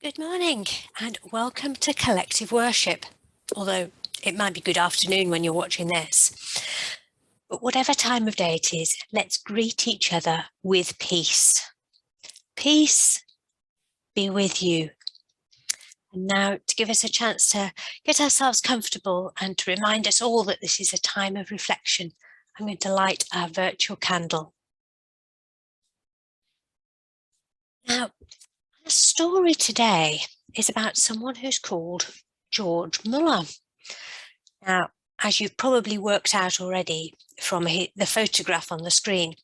Good morning and welcome to Collective Worship, although it might be good afternoon when you're watching this. But whatever time of day it is, let's greet each other with peace. Peace be with you. And now, to give us a chance to get ourselves comfortable and to remind us all that this is a time of reflection, I'm going to light our virtual candle. Now, our story today is about someone who's called George Müller. Now, as you've probably worked out already from the photograph on the screen,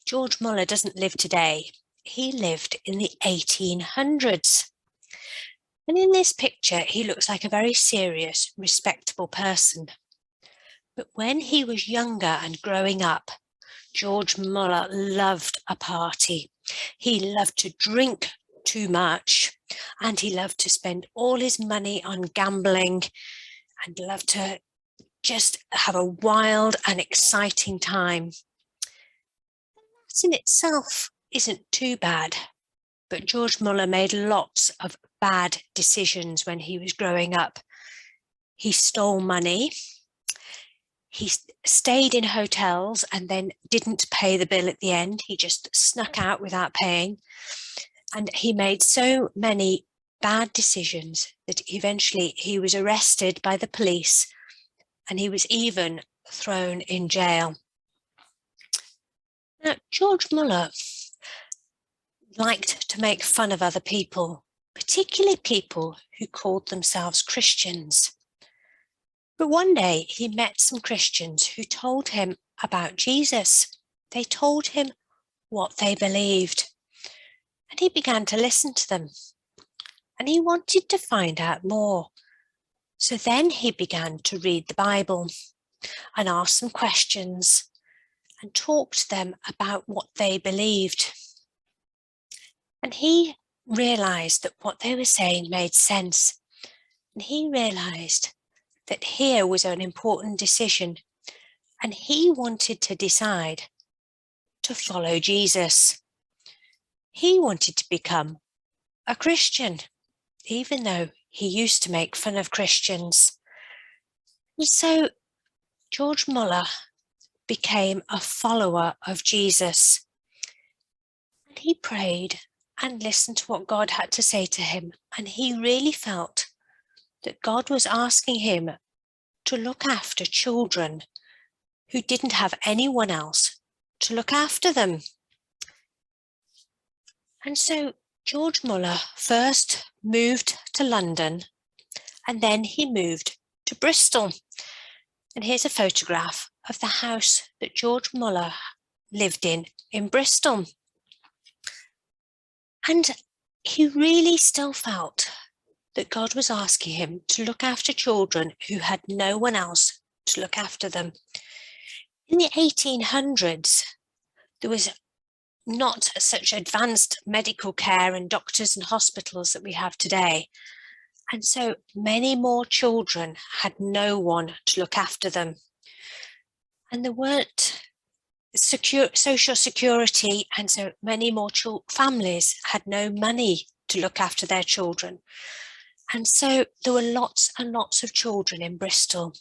George Müller doesn't live today. He lived in the 1800s. And in this picture, he looks like a very serious, respectable person. But when he was younger and growing up, George Müller loved a party. He loved to drink too much, and he loved to spend all his money on gambling and loved to just have a wild and exciting time. That in itself isn't too bad, but George Müller made lots of bad decisions when he was growing up. He stole money, he stayed in hotels and then didn't pay the bill at the end. He just snuck out without paying. And he made so many bad decisions that eventually he was arrested by the police and he was even thrown in jail. Now, George Müller liked to make fun of other people, particularly people who called themselves Christians. But one day he met some Christians who told him about Jesus. They told him what they believed. And he began to listen to them. And he wanted to find out more. So then he began to read the Bible and ask some questions and talk to them about what they believed. And he realized that what they were saying made sense. And he realized that here was an important decision. And he wanted to decide to follow Jesus. He wanted to become a Christian, even though he used to make fun of Christians. And so George Müller became a follower of Jesus. And he prayed and listened to what God had to say to him. And he really felt that God was asking him to look after children who didn't have anyone else to look after them. And so George Müller first moved to London and then he moved to Bristol. And here's a photograph of the house that George Müller lived in Bristol. And he really still felt that God was asking him to look after children who had no one else to look after them. In the 1800s, there was not such advanced medical care and doctors and hospitals that we have today. And so many more children had no one to look after them. And there weren't social security, and so many more families had no money to look after their children. And so there were lots and lots of children in Bristol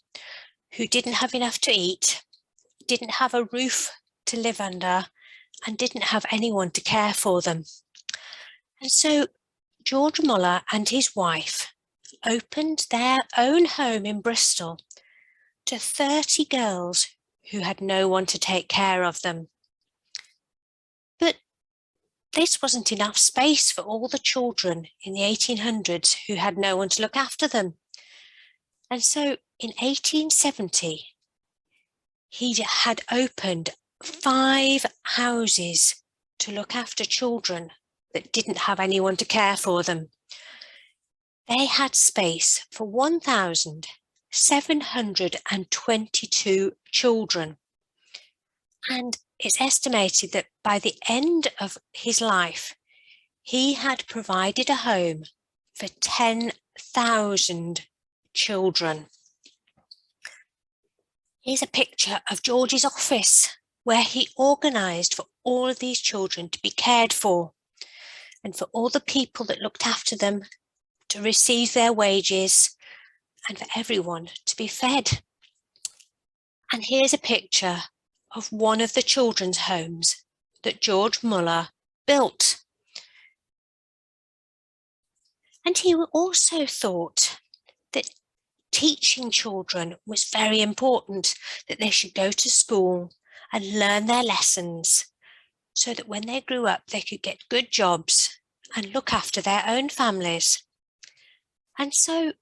who didn't have enough to eat, didn't have a roof to live under, and didn't have anyone to care for them. And so George Müller and his wife opened their own home in Bristol to 30 girls who had no one to take care of them. But this wasn't enough space for all the children in the 1800s who had no one to look after them. And so in 1870, he had opened 5 houses to look after children that didn't have anyone to care for them. They had space for 1,722 children. And it's estimated that by the end of his life, he had provided a home for 10,000 children. Here's a picture of George's office, where he organised for all of these children to be cared for. and for all the people that looked after them to receive their wages, and for everyone to be fed. And here's a picture of one of the children's homes that George Müller built. And he also thought that teaching children was very important, that they should go to school and learn their lessons so that when they grew up, they could get good jobs and look after their own families. And so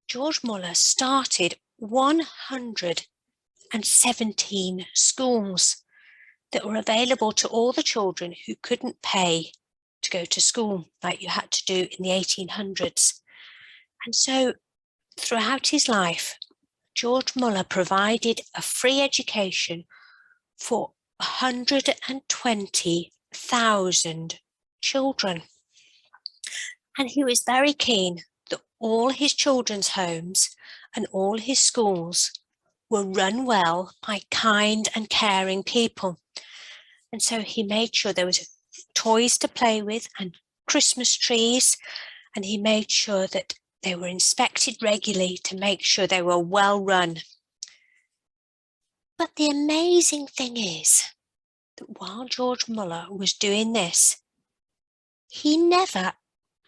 George Müller started 117 schools that were available to all the children who couldn't pay to go to school like you had to do in the 1800s. And so throughout his life, George Müller provided a free education for 120,000 children. And he was very keen that all his children's homes and all his schools were run well by kind and caring people. And so he made sure there was toys to play with and Christmas trees, and he made sure that they were inspected regularly to make sure they were well run. But the amazing thing is that while George Müller was doing this, he never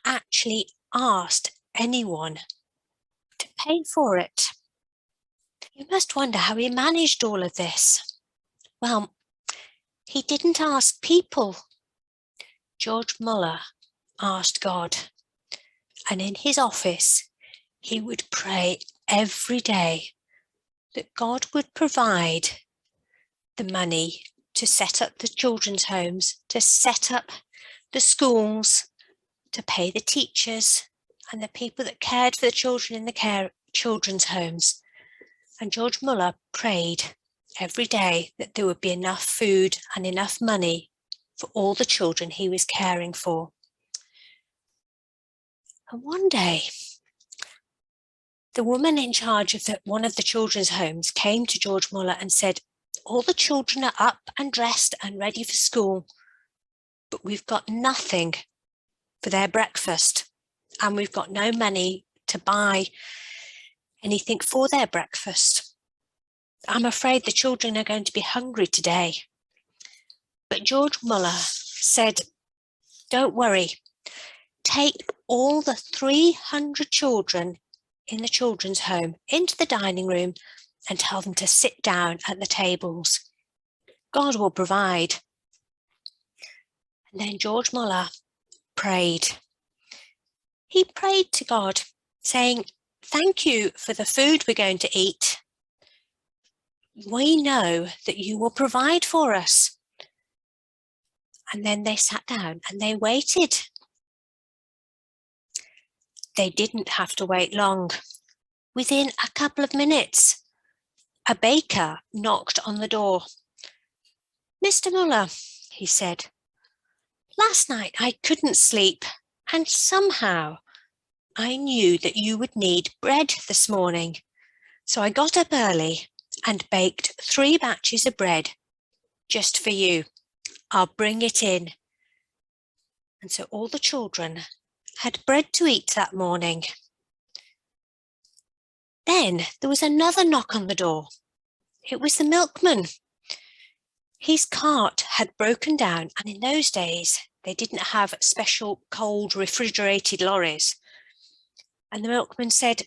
actually asked anyone to pay for it. You must wonder how he managed all of this. Well, he didn't ask people. George Müller asked God. And in his office, he would pray every day that God would provide the money to set up the children's homes, to set up the schools, to pay the teachers and the people that cared for the children in the children's homes. And George Müller prayed every day that there would be enough food and enough money for all the children he was caring for. And one day, the woman in charge of one of the children's homes came to George Müller and said, all the children are up and dressed and ready for school, but we've got nothing for their breakfast, and we've got no money to buy anything for their breakfast. I'm afraid the children are going to be hungry today. But George Müller said, don't worry, take all the 300 children in the children's home into the dining room and tell them to sit down at the tables. God will provide. And then George Müller prayed. He prayed to God, saying, thank you for the food we're going to eat. We know that you will provide for us. And then they sat down and they waited. They didn't have to wait long. Within a couple of minutes, a baker knocked on the door. Mr. Müller, he said, last night I couldn't sleep, and somehow I knew that you would need bread this morning. So I got up early and baked 3 batches of bread just for you. I'll bring it in. And so all the children had bread to eat that morning. Then there was another knock on the door. It was the milkman. His cart had broken down, and in those days, they didn't have special cold refrigerated lorries. And the milkman said,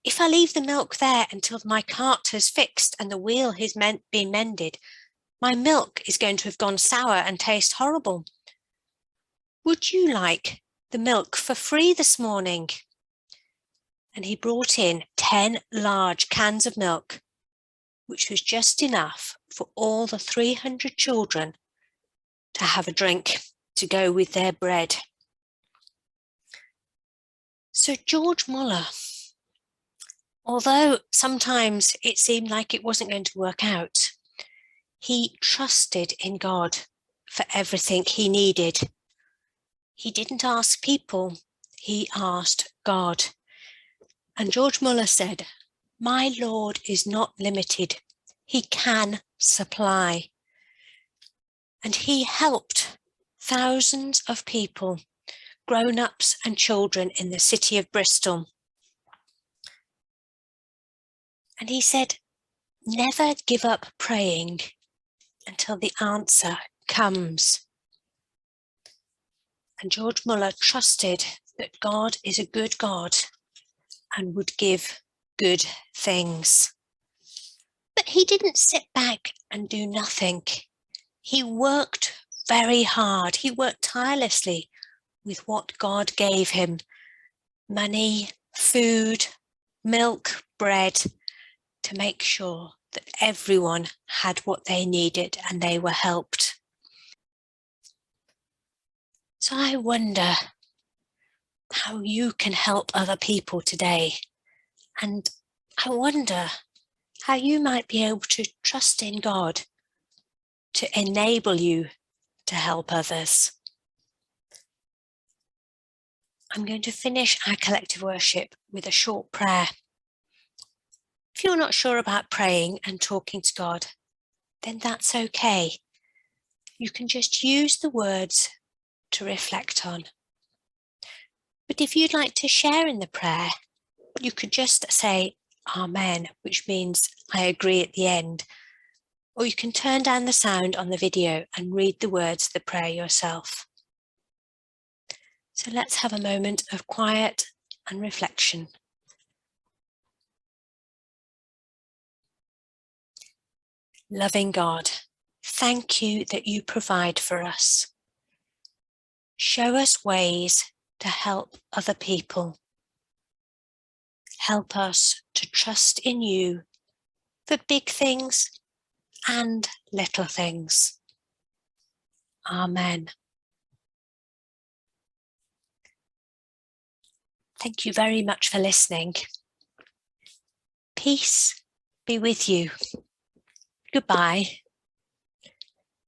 if I leave the milk there until my cart has fixed and the wheel has been mended, my milk is going to have gone sour and taste horrible. Would you like the milk for free this morning? And he brought in 10 large cans of milk, which was just enough for all the 300 children to have a drink to go with their bread. So George Müller, although sometimes it seemed like it wasn't going to work out, he trusted in God for everything he needed. He didn't ask people, he asked God. And George Müller said, my Lord is not limited. He can supply. And he helped thousands of people, grown-ups and children in the city of Bristol. And he said, never give up praying until the answer comes. And George Müller trusted that God is a good God and would give good things. But he didn't sit back and do nothing. He worked very hard. He worked tirelessly with what God gave him: money, food, milk, bread, to make sure that everyone had what they needed and they were helped. So I wonder how you can help other people today. And I wonder how you might be able to trust in God to enable you to help others. I'm going to finish our collective worship with a short prayer. If you're not sure about praying and talking to God, then that's okay. You can just use the words to reflect on. But if you'd like to share in the prayer, you could just say Amen, which means I agree at the end. Or you can turn down the sound on the video and read the words of the prayer yourself. So let's have a moment of quiet and reflection. Loving God, thank you that you provide for us. Show us ways to help other people. Help us to trust in you for big things and little things. Amen. Thank you very much for listening. Peace be with you. Goodbye.